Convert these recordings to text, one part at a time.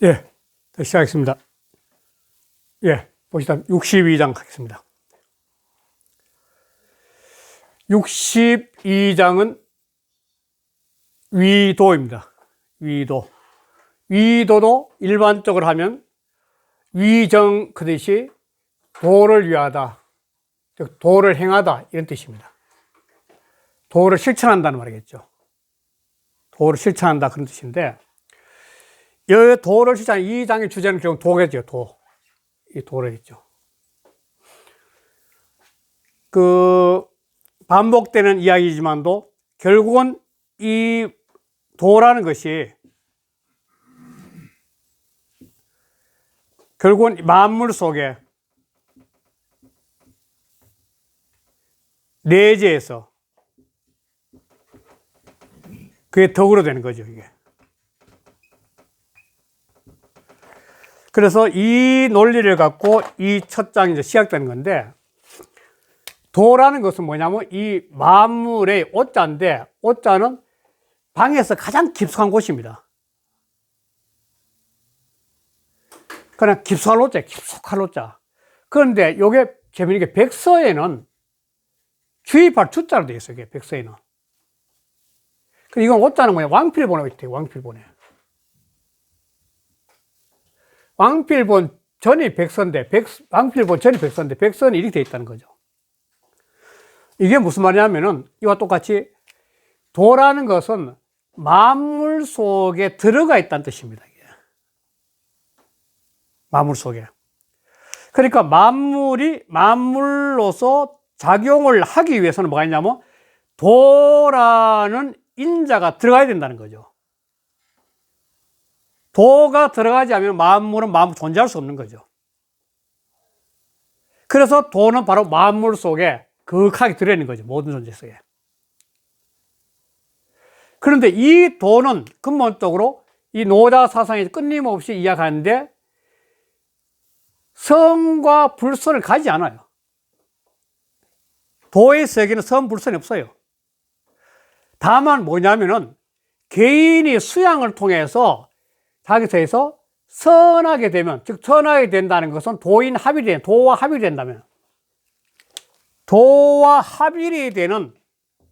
예, 시작하겠습니다. 예, 보시다 62장 하겠습니다. 62장은 위도입니다. 위도. 위도도 일반적으로 하면 위정 그 뜻이 도를 위하다, 즉 도를 행하다 이런 뜻입니다. 도를 실천한다는 말이겠죠. 도를 실천한다 그런 뜻인데, 이 도를 실천한 이 장의 주제는 결국 도겠죠. 도. 이 도래겠죠. 반복되는 이야기지만도 결국은 이 도라는 것이 결국은 만물 속에 내재해서 그게 덕으로 되는 거죠, 이게. 그래서 이 논리를 갖고 이 첫 장이 이제 시작되는 건데, 도라는 것은 뭐냐면 이 만물의 오자인데, 오자는 방에서 가장 깊숙한 곳입니다. 그냥 깊숙한 오자, 깊숙한 오자. 그런데 요게 재미있는 게 백서에는 주입할 주자로 되어 있어요, 이게 백서에는. 이건 오자는 뭐냐, 왕필본에 있대요, 왕필본에. 왕필본 전이 백서인데, 왕필본 전이 백서인데, 백서는 이렇게 되어 있다는 거죠. 이게 무슨 말이냐면은, 이와 똑같이 도라는 것은 만물 속에 들어가 있다는 뜻입니다. 이게. 만물 속에. 그러니까 만물로서 작용을 하기 위해서는 뭐가 있냐면, 도라는 인자가 들어가야 된다는 거죠. 도가 들어가지 않으면 만물은 존재할 수 없는 거죠. 그래서 도는 바로 만물 속에 거하게 들어있는 거죠. 모든 존재 속에. 그런데 이 도는 근본적으로 이 노자 사상이 끊임없이 이야기하는데, 선과 불선을 가지지 않아요. 도의 세계는 선, 불선이 없어요. 다만 뭐냐면은 개인이 수양을 통해서 자기에서 선하게 되면, 즉 선하게 된다는 것은 도와 합일이 된다면, 도와 합일이 되는,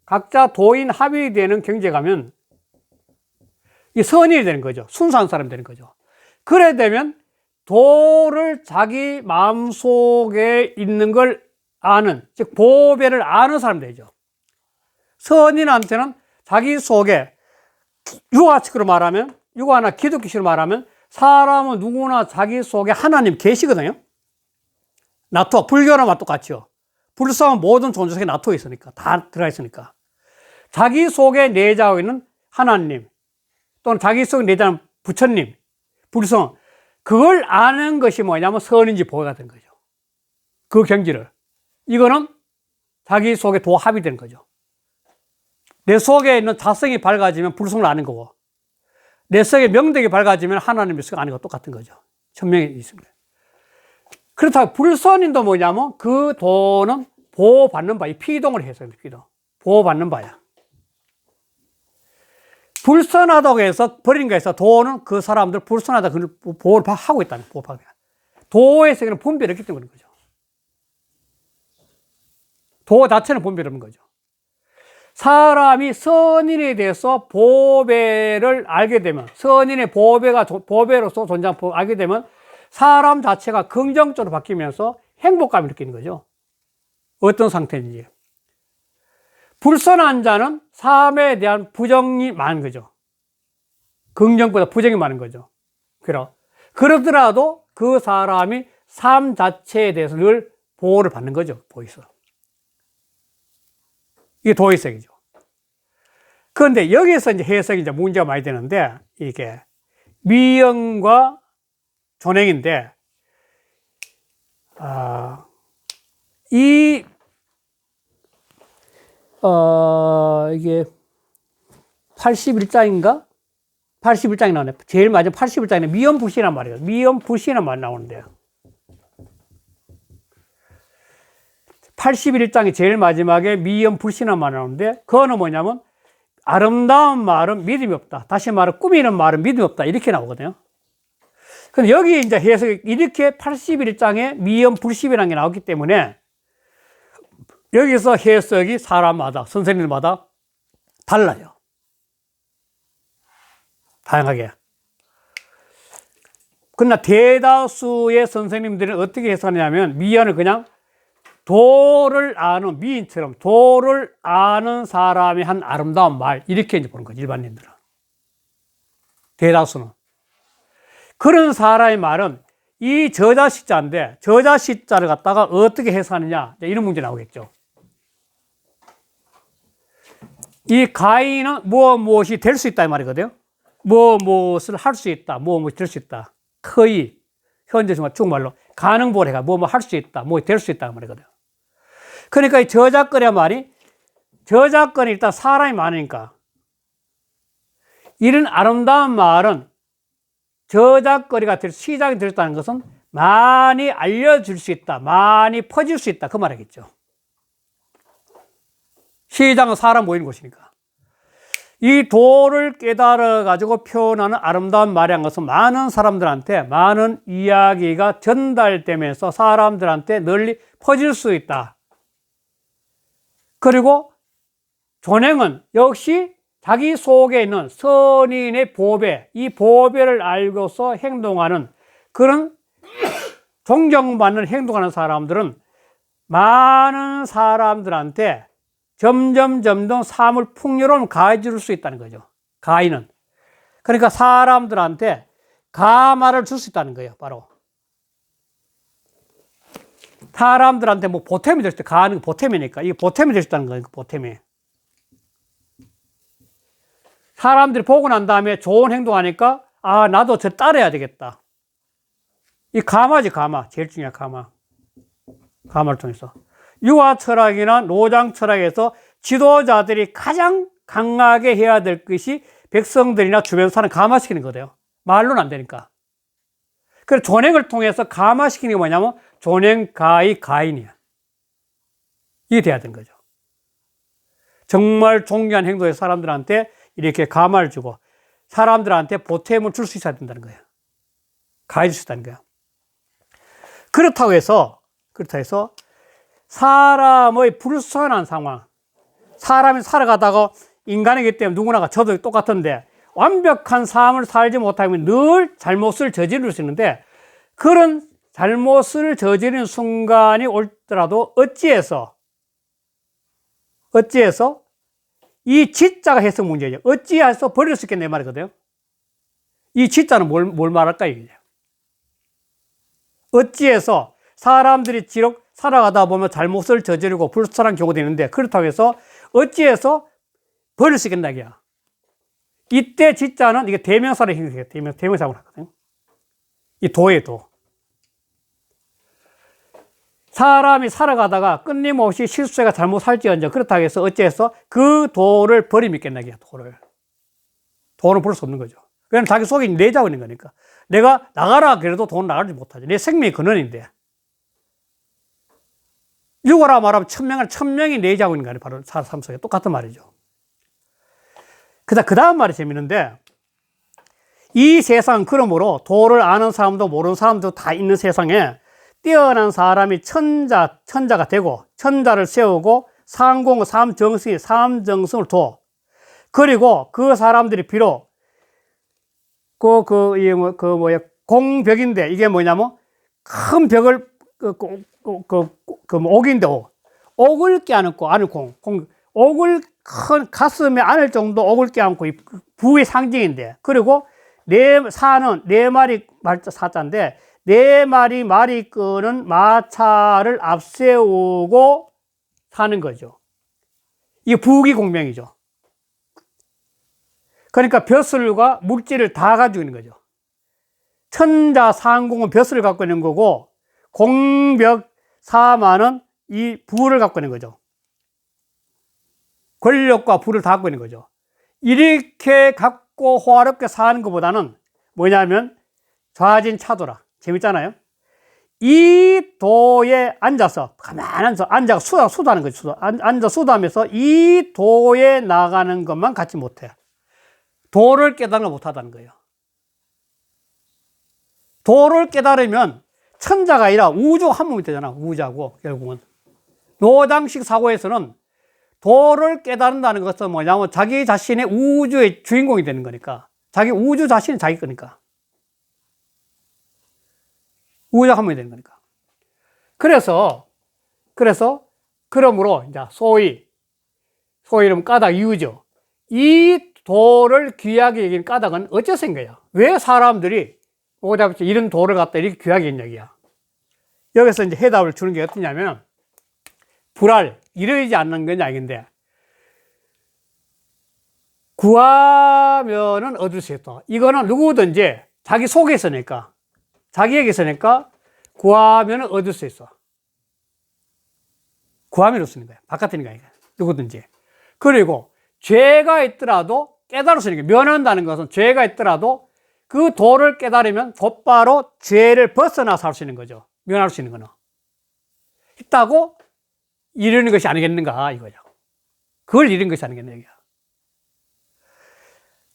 각자 도인 합일이 되는 경지에 가면 이 선이 되는 거죠. 순수한 사람이 되는 거죠. 그래 되면 도를 자기 마음속에 있는 걸 아는, 즉 보배를 아는 사람이 되죠. 선인한테는 자기 속에, 유아식으로 말하면, 유아나 기독교식으로 말하면 사람은 누구나 자기 속에 하나님 계시거든요. 나토, 불교나 똑같죠. 불성은 모든 존재 속에 나토 있으니까, 다 들어가 있으니까. 자기 속에 내재하고 있는 하나님, 또는 자기 속에 내재하는 부처님, 불성, 그걸 아는 것이 뭐냐면 선인지 보호가 된 거죠. 그 경지를. 이거는 자기 속에 도합이 되는 거죠. 내 속에 있는 자성이 밝아지면 불성을 아는 거고, 내 속에 명덕이 밝아지면 하나님의 속에 아는 거 똑같은 거죠. 천명이 있습니다. 그렇다고 불선인도 뭐냐면 그 도는 보호받는 바야. 피동을 해서 피동. 보호받는 바야. 불선하다고 해서 버린 거에서 도는 그 사람들 불선하다 그 보호를 하고 있다는 보호하고. 도의 세계는 분별이 없기 때문에 그런 거죠. 도 자체는 분별이 없는 거죠. 사람이 선인에 대해서 보배를 알게 되면, 선인의 보배로서 존재하는 법을 알게 되면 사람 자체가 긍정적으로 바뀌면서 행복감을 느끼는 거죠. 어떤 상태인지. 불선한 자는 삶에 대한 부정이 많은 거죠. 긍정보다 부정이 많은 거죠. 그러더라도 그 사람이 삶 자체에 대해서 늘 보호를 받는 거죠. 보이서. 이게 도의 세계죠. 그런데 여기서 이제 해석이 이제 문제가 많이 되는데, 이게 미영과 존행인데, 이게 81장인가? 81장이 나오네. 제일 마지막 81장에 미연불신이란 말이에요. 미연불신이란 말이 나오는데요. 81장이 제일 마지막에 미연불신이란 말이 나오는데, 그거는 뭐냐면, 아름다운 말은 믿음이 없다. 다시 말해, 꾸미는 말은 믿음이 없다. 이렇게 나오거든요. 근데 여기 이제 해석이 이렇게 81장에 미연불십이라는 게 나왔기 때문에 여기서 해석이 사람마다, 선생님마다 달라요. 다양하게. 그러나 대다수의 선생님들은 어떻게 해석하냐면 미연을 그냥 도를 아는, 미인처럼 도를 아는 사람이 한 아름다운 말, 이렇게 이제 보는 거죠, 일반인들은. 대다수는. 그런 사람의 말은 이 저자시자인데, 저자시자를 갖다가 어떻게 해석하느냐, 이런 문제 나오겠죠. 이 가인은 무엇이 될 수 있다 이 말이거든요. 무엇을 할 수 있다, 무엇이 될 수 있다. 거의 현재 중국말로 가능보래가 뭐 할 수 있다, 뭐 될 수 있다 그 말이거든요. 그러니까 이 저작거리의 말이, 저작권이 일단 사람이 많으니까 이런 아름다운 말은 저작거리가 시장이 되었다는 것은 많이 알려줄 수 있다, 많이 퍼질 수 있다 그 말이겠죠. 시장은 사람 모이는 곳이니까. 이 도를 깨달아 가지고 표현하는 아름다운 말이란 것은 많은 사람들한테 많은 이야기가 전달되면서 사람들한테 널리 퍼질 수 있다. 그리고 존행은 역시 자기 속에 있는 선인의 보배, 이 보배를 알고서 행동하는 그런 존경받는 행동하는 사람들은 많은 사람들한테 점점 삶을 풍요로움 가해줄 수 있다는 거죠. 가인은. 그러니까 사람들한테 가마를 줄 수 있다는 거예요. 바로. 사람들한테 뭐 보탬이 될 수 있다. 가는 보탬이니까. 이게 보탬이 될 수 있다는 거예요. 보탬이. 사람들이 보고 난 다음에 좋은 행동하니까 아, 나도 저 따라야 되겠다. 이 가마지, 가마. 제일 중요한 가마. 가마를 통해서. 유아 철학이나 노장 철학에서 지도자들이 가장 강하게 해야 될 것이 백성들이나 주변 사람 감화시키는 거예요. 말로는 안 되니까. 그래서 존행을 통해서 감화시키는 게 뭐냐면 존행, 가히, 가인이야. 이게 돼야 되는 거죠. 정말 존귀한 행동의 사람들한테 이렇게 감화를 주고 사람들한테 보탬을 줄 수 있어야 된다는 거예요. 가해줄 수 있다는 거예요. 그렇다고 해서 사람의 불선한 상황, 사람이 살아가다가 인간이기 때문에 누구나 저도 똑같은데 완벽한 삶을 살지 못하면 늘 잘못을 저지를 수 있는데 그런 잘못을 저지르는 순간이 올더라도 어찌해서 이 지자가 해석 문제죠. 어찌해서 버릴 수 있겠네 말이거든요. 이 지자는 뭘 말할까요? 이게? 어찌해서 사람들이 지록 살아가다 보면 잘못을 저지르고 불선한 경우도 있는데 그렇다고 해서 어찌해서 버릴 수 있겠나 이게야. 이때 지자는 이게 대명사를 hình 대명사로 하거든요. 이 도예요, 도. 사람이 살아가다가 끊임없이 실수가 잘못할지언정 그렇다고 해서 어찌해서 그 도를 버리면 있겠나 이게야, 도를. 돈을 벌 수 없는 거죠. 왜냐면 자기 속에 내자고 있는 거니까. 내가 나가라 그래도 돈 나가지 못하죠. 내 생명의 근원인데. 육어라 말하면 천명이 내자고 있는 거 아니에요. 바로 삶 속에. 똑같은 말이죠. 그 다음 말이 재밌는데, 이 세상, 그러므로 도를 아는 사람도 모르는 사람도 다 있는 세상에 뛰어난 사람이 천자가 되고, 천자를 세우고, 삼정승을 둬. 그리고 그 사람들이 비록, 공벽인데, 이게 뭐냐면, 큰 벽을, 옥인데, 옥을 껴안고, 옥을 큰 가슴에 안을 정도 옥을 껴안고, 부의 상징인데, 그리고 사는 네 마리 사자인데, 네 마리 말이 끄는 마차를 앞세우고 사는 거죠. 이게 부귀 공명이죠. 그러니까 벼슬과 물질을 다 가지고 있는 거죠. 천자 상공은 벼슬을 갖고 있는 거고, 공벽 사마는 이 부를 갖고 있는 거죠. 권력과 부를 다 갖고 있는 거죠. 이렇게 갖고 호화롭게 사는 것보다는 뭐냐면 좌진차도라. 재밌잖아요. 이 도에 앉아서 가만히 앉아서 수다하는 거죠. 앉아 수다하면서 이 도에 나가는 것만 갖지 못해. 도를 깨닫는 걸 못하다는 거예요. 도를 깨달으면 천자가 아니라 우주 한 몸이 되잖아. 우주하고 결국은. 노장식 사고에서는 도를 깨달는다는 것은 뭐냐면 자기 자신의 우주의 주인공이 되는 거니까. 자기 우주 자신이 자기 거니까. 우주가 한 몸이 되는 거니까. 그러므로 이제 소위 이름 까닭 이유죠. 이 도를 귀하게 여기는 까닭은 어째서 생 거야? 왜 사람들이 오답지 이런 도를 갖다 이렇게 귀하게 했냐 이야. 여기서 이제 해답을 주는 게 어떠냐면 불알 이러지 않는 건 아닌데 구하면은 얻을 수 있다. 이거는 누구든지 자기 속에 있으니까 자기에게 있으니까 구하면은 얻을 수 있어. 구하면 얻는 거야. 바깥이니까 누구든지. 그리고 죄가 있더라도 깨달을 수 있는 거야. 면한다는 것은 죄가 있더라도 그 도를 깨달으면 곧바로 죄를 벗어나 살 수 있는 거죠. 면할 수 있는 거는. 있다고 이루는 것이 아니겠는가 이거죠. 그걸 이루는 것이 아니겠냐 이거야.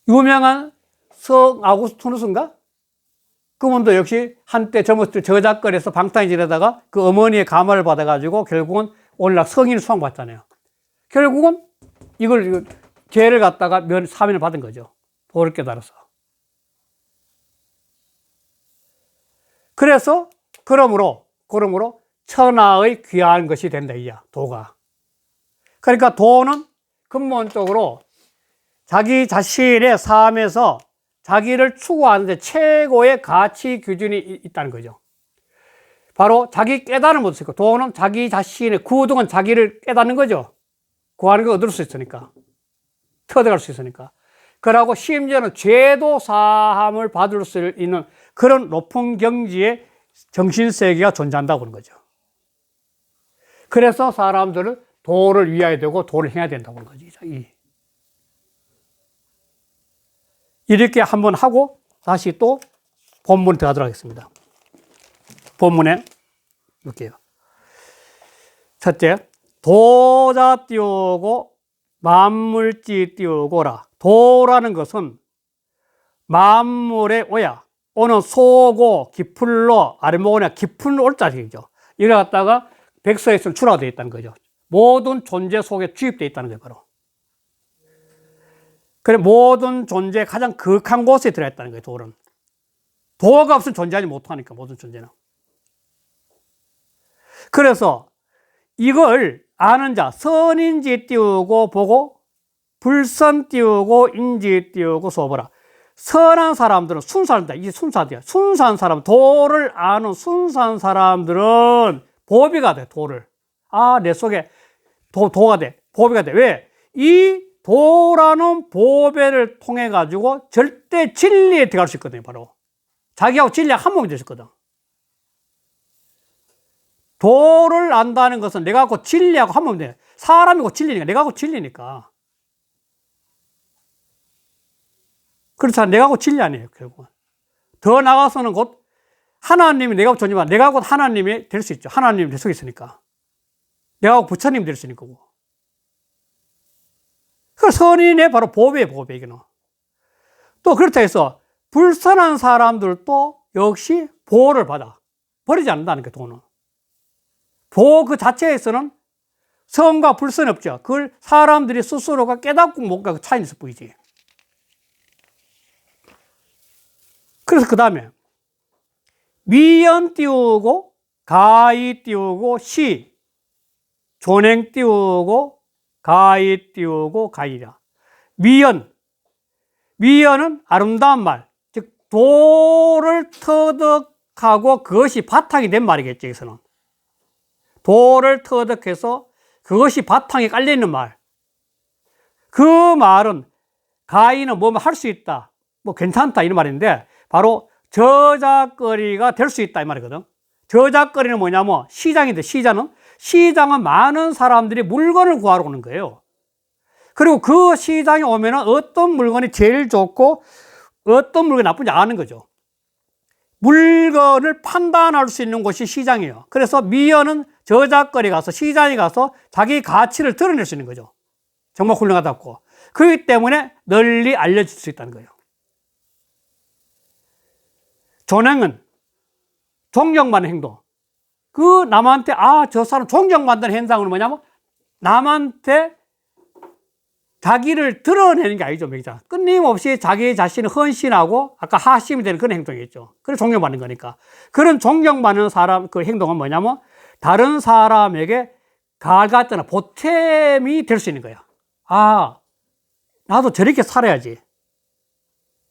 유명한 성 아구스티누스인가? 그분도 역시 한때 젊었을 때 저작거리에서 방탕히 지내다가 그 어머니의 감화를 받아가지고 결국은 오늘날 성인을 수상받잖아요. 결국은 이걸 죄를 갖다가 사면을 받은 거죠. 도를 깨달아서. 그러므로 천하의 귀한 것이 된다 이야 도가. 그러니까 도는 근본적으로 자기 자신의 삶에서 자기를 추구하는 데 최고의 가치 기준이 있다는 거죠. 바로 자기 깨달음을 얻을 수 있고, 도는 자기 자신의 구동은 자기를 깨닫는 거죠. 구하는 걸 얻을 수 있으니까. 터득할 수 있으니까. 그러고 심지어는 죄도 사함을 받을 수 있는 그런 높은 경지의 정신세계가 존재한다고 하는 거죠. 그래서 사람들은 도를 위하야 되고 도를 행해야 된다고 하는 거죠. 이렇게 한번 하고 다시 또 본문에 들어가도록 하겠습니다. 본문에 볼게요. 첫째, 도자 띄우고 만물지 띄우고라. 도라는 것은 만물의 오야. 오는 소고 기풀로 아래모고냐 깊은 올자리죠. 이래 갖다가 백서에 있으면 출하가 되어 있다는 거죠. 모든 존재 속에 주입되어 있다는 거예요, 바로. 그래, 모든 존재의 가장 극한 곳에 들어있다는 거예요, 도는. 도가 없으면 존재하지 못하니까, 모든 존재는. 그래서 이걸 아는 자, 선인지 띄우고 보고, 불선 띄우고, 인지 띄우고 써보라. 선한 사람들은 순수한다. 이게 순수하대요. 순수한 사람, 도를 아는 순수한 사람들은 보비가 돼, 도를. 아, 내 속에 도가 돼. 보비가 돼. 왜? 이 도라는 보배를 통해 가지고 절대 진리에 들어갈 수 있거든요, 바로. 자기하고 진리하고 한 몸이 될 수 있거든. 도를 안다는 것은 내가 하고 진리하고 한 몸이 돼. 사람이고 진리니까, 내가 하고 진리니까. 그렇잖아. 내가 곧 진리 아니에요, 결국은. 더 나가서는 곧 하나님이 내가 존재만, 내가 곧 하나님이 될 수 있죠. 하나님이 내 속에 있으니까. 내가 곧 부처님이 될 수 있는 거고. 그 선인의 바로 보배예요, 보배, 이거는. 또 그렇다 해서 불선한 사람들도 역시 보호를 받아. 버리지 않는다는 게 도는. 보호 그 자체에서는 선과 불선이 없죠. 그걸 사람들이 스스로가 깨닫고 못 가고 차이는 있을 뿐이지. 그래서 그 다음에 미연 띄우고 가히 띄우고 시 존행 띄우고 가히 띄우고 가히라. 미연은 아름다운 말, 즉 도를 터득하고 그것이 바탕이 된 말이겠죠. 여기서는 도를 터득해서 그것이 바탕에 깔려있는 말. 그 말은 가히는 뭐뭐 할 수 있다, 뭐 괜찮다 이런 말인데 바로 저작거리가 될 수 있다 이 말이거든. 저작거리는 뭐냐면 시장인데, 시장은 많은 사람들이 물건을 구하러 오는 거예요. 그리고 그 시장에 오면은 어떤 물건이 제일 좋고 어떤 물건이 나쁜지 아는 거죠. 물건을 판단할 수 있는 곳이 시장이에요. 그래서 미연은 저작거리 가서, 시장에 가서 자기 가치를 드러낼 수 있는 거죠. 정말 훌륭하다고. 그렇기 때문에 널리 알려질 수 있다는 거예요. 존행은 존경받는 행동. 그 남한테, 아, 저 사람 존경받는 행동은 뭐냐면, 남한테 자기를 드러내는 게 아니죠, 명장. 끊임없이 자기 자신을 헌신하고, 아까 하심이 되는 그런 행동이겠죠. 그래서 존경받는 거니까. 그런 존경받는 사람, 그 행동은 뭐냐면, 다른 사람에게 갈같거나 보탬이 될 수 있는 거예요. 아, 나도 저렇게 살아야지.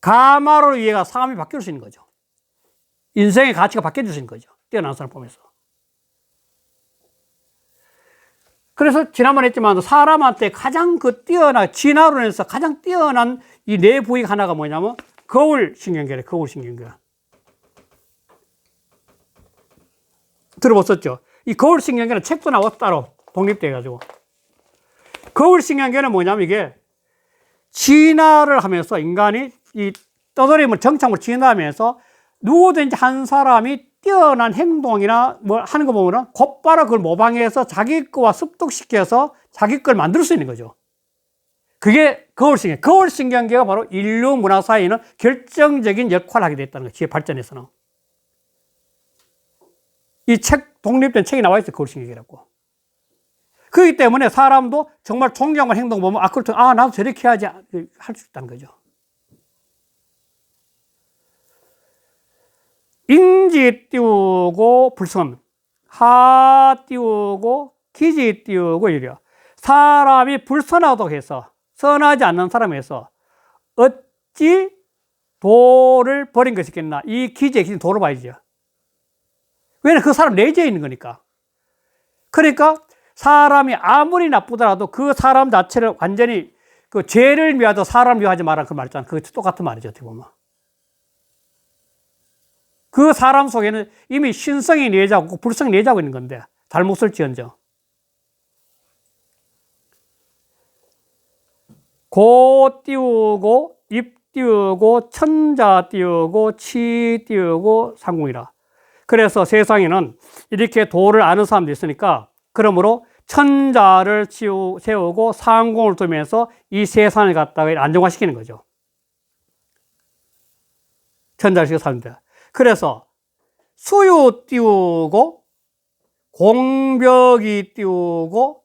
가마로 위해가 삶이 바뀔 수 있는 거죠. 인생의 가치가 바뀌어질 수 있는 거죠. 뛰어난 사람 보면서. 그래서 지난번에 했지만 사람한테 가장 진화론에서 가장 뛰어난 이 뇌 부위가 하나가 뭐냐면 거울 신경계래, 거울 신경계. 들어보셨죠? 이 거울 신경계는 책도 나와서 따로 독립돼가지고. 거울 신경계는 뭐냐면 이게 진화를 하면서 인간이 이 떠돌이물 정착물 진화하면서 누구든지 한 사람이 뛰어난 행동이나 뭐 하는 거 보면은 곧바로 그걸 모방해서 자기 거와 습득시켜서 자기 걸 만들 수 있는 거죠. 그게 거울신경. 거울신경계가 바로 인류 문화 사이에는 결정적인 역할을 하게 됐다는 거예요. 지의 발전에서는. 이 책, 독립된 책이 나와 있어요. 거울신경계라고. 그렇기 때문에 사람도 정말 존경한 행동 보면, 나도 저렇게 해야지 할 수 있다는 거죠. 인지 띄우고 불선, 하 띄우고 기지 띄우고 이래요. 사람이 불선하다고 해서, 선하지 않는 사람에서 어찌 도를 버린 것이겠나. 이 기지에 기지 도를 봐야죠. 왜냐면 그 사람 내재해 있는 거니까. 그러니까 사람이 아무리 나쁘더라도 그 사람 자체를 완전히 그 죄를 미워도 사람 미워하지 마라 그 말이잖아. 그거 똑같은 말이죠. 어떻게 보면. 그 사람 속에는 이미 신성이 내재하고 불성이 내재하고 있는 건데 잘못을 지언정. 고 띄우고 입 띄우고 천자 띄우고 치 띄우고 상공이라. 그래서 세상에는 이렇게 도를 아는 사람도 있으니까 그러므로 천자를 세우고 상공을 두면서 이 세상을 갖다가 안정화시키는 거죠. 천자를 세우고 사는데. 그래서 수유 띄우고 공벽이 띄우고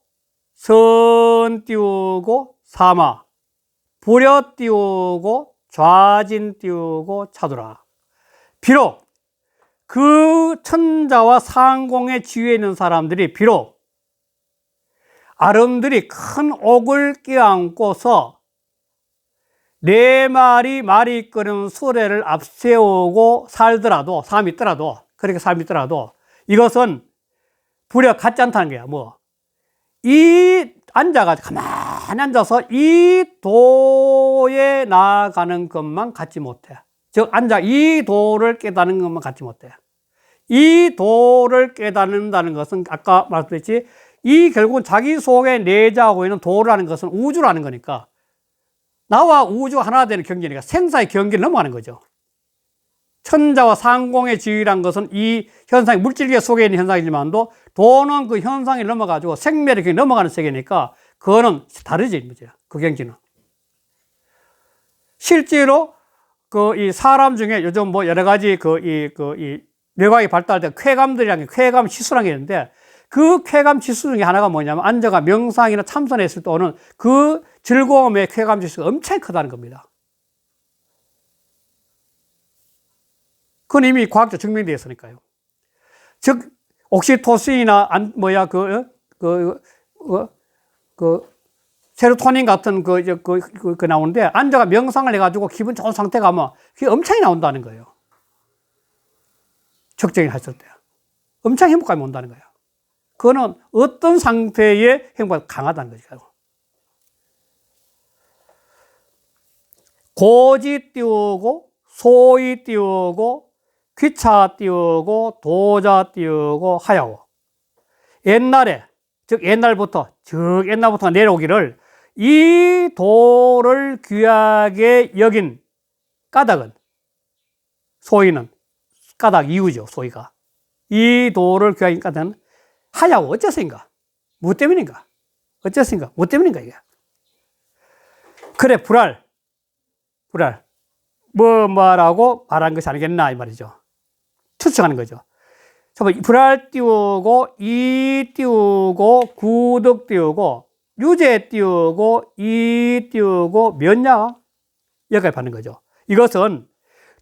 선 띄우고 사마 불여 띄우고 좌진 띄우고 차두라. 비록 그 천자와 상공의 지위에 있는 사람들이 비록 아름드리 큰 옥을 껴안고서 네 마리 말이 이끄는 수레를 앞세우고 살더라도, 삶이 있더라도, 그렇게 삶이 있더라도, 이것은 불여 같지 않다는 거야. 가만히 앉아서 이 도에 나아가는 것만 갖지 못해. 즉, 이 도를 깨닫는 것만 갖지 못해. 이 도를 깨닫는다는 것은 아까 말씀드렸지, 결국은 자기 속에 내재하고 있는 도라는 것은 우주라는 거니까, 나와 우주가 하나 되는 경계니까 생사의 경계를 넘어가는 거죠. 천자와 상공의 지위란 것은 이 현상이 물질계 속에 있는 현상이지만도 도는 그 현상이 넘어가지고 생멸의 경계 넘어가는 세계니까 그거는 다르지, 그 경지는. 실제로 이 사람 중에 요즘 여러 가지 이 뇌과학이 발달할 때 쾌감 지수라는 게 있는데 그 쾌감 지수 중에 하나가 뭐냐면 앉아가 명상이나 참선했을 때 오는 그 즐거움의 쾌감 지수가 엄청 크다는 겁니다. 그건 이미 과학적으로 증명되어 있으니까요. 즉, 옥시토신이나 세로토닌 같은 그 나오는데 앉아가 명상을 해가지고 기분 좋은 상태가 아마 그게 엄청 나온다는 거예요. 적정히 했을 때. 엄청 행복감이 온다는 거예요. 그거는 어떤 상태의 행복이 강하다는 거죠. 고지 띄우고, 소위 띄우고, 귀차 띄우고, 도자 띄우고, 하야오. 옛날부터 내려오기를 이 도를 귀하게 여긴 까닭은, 소위는, 까닭 이유죠, 소위가. 이 도를 귀하게 여긴 까닭은 하야오, 어째서인가? 무엇 때문인가? 어째서인가? 무엇 때문인가, 이게? 그래, 불알. 뭐라고 말한 것이 아니겠나, 이 말이죠. 추측하는 거죠. 불알 띄우고, 이 띄우고, 구득 띄우고, 유제 띄우고, 이 띄우고, 몇냐? 여기까지 받는 거죠. 이것은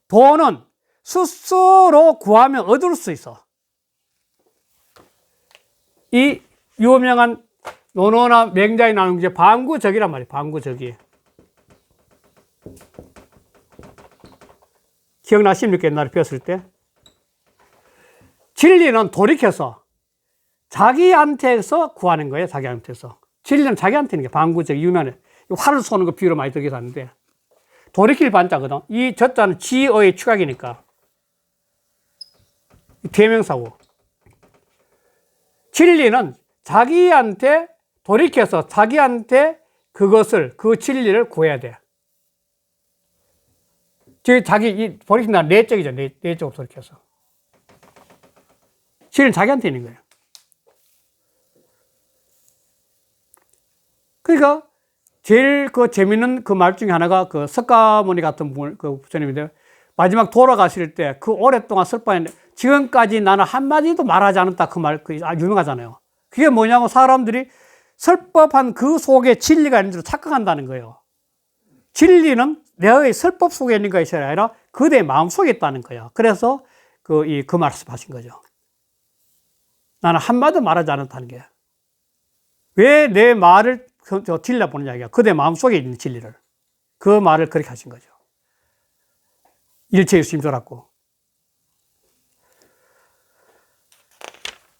돈은 스스로 구하면 얻을 수 있어. 이 유명한 논어나 맹자에 나오는 게 방구적이란 말이에요. 방구적이. 기억나십니까? 옛날에 배웠을 때. 진리는 돌이켜서 자기한테서 구하는 거예요. 자기한테서. 진리는 자기한테 있는 게 방구적, 유명해. 활을 쏘는 거 비유로 많이 들기도 하는데, 돌이킬 반자거든. 이 저자는 지어의 추각이니까. 대명사고. 진리는 자기한테 돌이켜서 자기한테 그것을, 그 진리를 구해야 돼. 즉, 돌이킨다는 내적이죠. 내적으로 돌이켜서. 진리는 자기한테 있는 거예요. 그러니까, 제일 재밌는 그 말 중에 하나가 석가모니 같은 부처님인데, 마지막 돌아가실 때 오랫동안 슬퍼했는데, 지금까지 나는 한마디도 말하지 않았다. 그 말, 유명하잖아요. 그게 뭐냐면 사람들이 설법한 그 속에 진리가 있는 줄 착각한다는 거예요. 진리는 내의 설법 속에 있는 것이 아니라 그대의 마음 속에 있다는 거예요. 그래서 그 말씀하신 거죠. 나는 한마디도 말하지 않았다는 게. 왜 내 말을 진리라 보는 이야기야. 그대 마음 속에 있는 진리를. 그 말을 그렇게 하신 거죠. 일체의 심조랐고.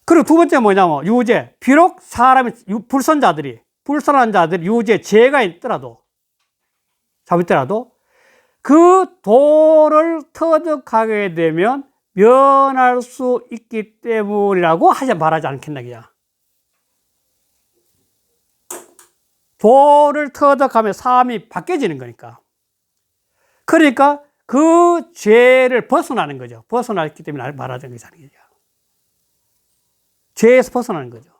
그리고 두 번째 뭐냐면, 유죄. 비록 사람이, 불선한 자들이 유죄, 죄가 있더라도, 잘못더라도, 그 도를 터득하게 되면 면할 수 있기 때문이라고 말하지 않겠나, 그냥. 도를 터득하면 삶이 바뀌어지는 거니까. 그러니까 그 죄를 벗어나는 거죠. 벗어났기 때문에 말하자는 거잖아요. 죄에서 벗어나는 거죠.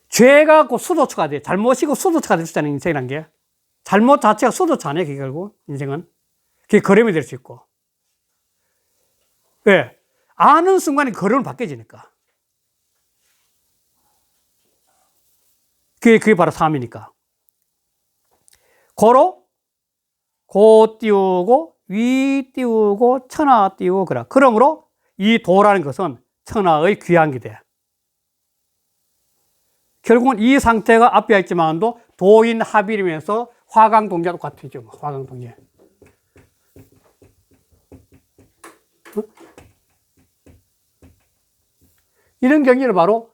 죄가 곧 수도처가 돼. 잘못이고 수도처가 될 수 있다는 인생이란 게. 잘못 자체가 수도처 아니에요, 그게 결국. 인생은. 그게 걸음이 될 수 있고. 왜? 아는 순간에 걸음을 바뀌어지니까. 그게 바로 삶이니까. 고 띄우고, 위 띄우고, 천하 띄우고, 그래. 그러므로 이 도라는 것은 천하의 귀한 게 돼. 결국은 이 상태가 앞에 있지만도 도인 합일이면서 화강동자도 같죠. 화강동자. 이런 경기를 바로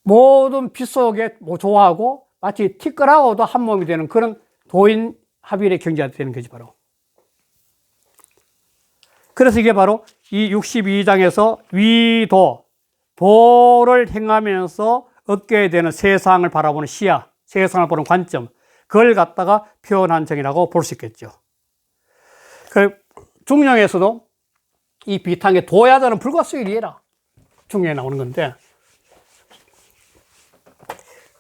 모든 빛 속에 좋아하고 마치 티끌하고도 한 몸이 되는 그런 도인 합일의 경지가 되는 거지, 바로. 그래서 이게 바로 이 62장에서 위도, 도를 행하면서 얻게 되는 세상을 바라보는 시야, 세상을 보는 관점, 그걸 갖다가 표현한 정이라고 볼 수 있겠죠. 중령에서도 이 비탄의 도야자는 불가수일이라 중령에 나오는 건데,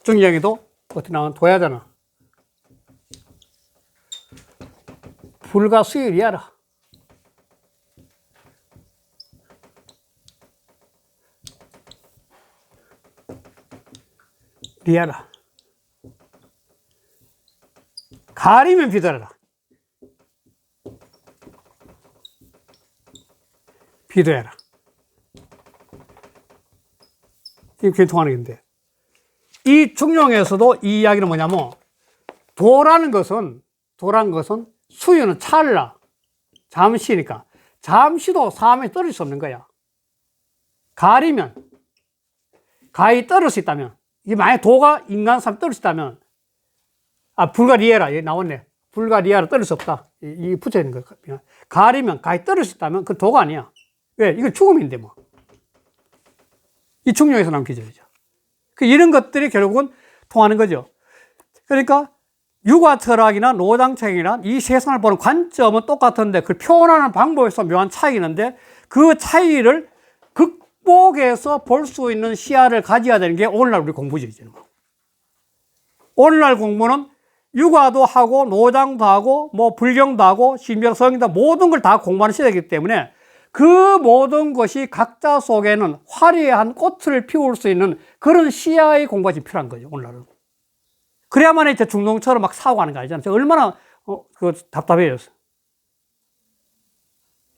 중령에도 어떻게 나오는 도야자는 불가수일이라. 리아라. 가리면 비도라라. 비도야라. 이게 괜통하는 건데. 이 중용에서도 이 이야기는 뭐냐면, 도라는 것은 수요는 찰나, 잠시니까, 잠시도 삶에 떨어질 수 없는 거야. 가리면, 가히 떨어질 수 있다면, 이게 만약 도가 인간 삶에 떨어질 수 있다면, 불가리에라, 여기 나왔네. 불가리에라 떨어질 수 없다. 이 붙여 있는 거야. 가리면, 가히 떨어질 수 있다면, 그건 도가 아니야. 왜? 이건 죽음인데, 뭐. 이 중용에서 나온 기절이죠. 이런 것들이 결국은 통하는 거죠. 그러니까, 육아 철학이나 노장 철학이나 이 세상을 보는 관점은 똑같은데, 그걸 표현하는 방법에서 묘한 차이가 있는데, 그 차이를 극복해서 볼 수 있는 시야를 가져야 되는 게 오늘날 우리 공부죠, 이제는. 오늘날 공부는 육아도 하고, 노장도 하고, 불경도 하고, 심지어 성경도 모든 걸 다 공부하는 시대이기 때문에, 그 모든 것이 각자 속에는 화려한 꽃을 피울 수 있는 그런 시야의 공부가 지금 필요한 거죠, 오늘날은. 그래야만 이제 중동처럼 막 사고 하는 거 아니잖아요. 제가 얼마나, 답답해요.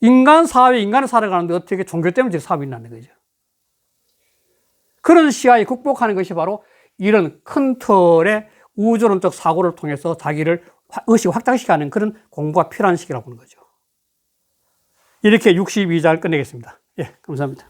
인간 사회, 인간을 살아가는데 어떻게 종교 때문에 사업이 있나는 거죠. 그런 시야에 극복하는 것이 바로 이런 큰 틀의 우주론적 사고를 통해서 자기를 의식 확장시키는 그런 공부가 필요한 시기라고 보는 거죠. 이렇게 62장 끝내겠습니다. 예, 감사합니다.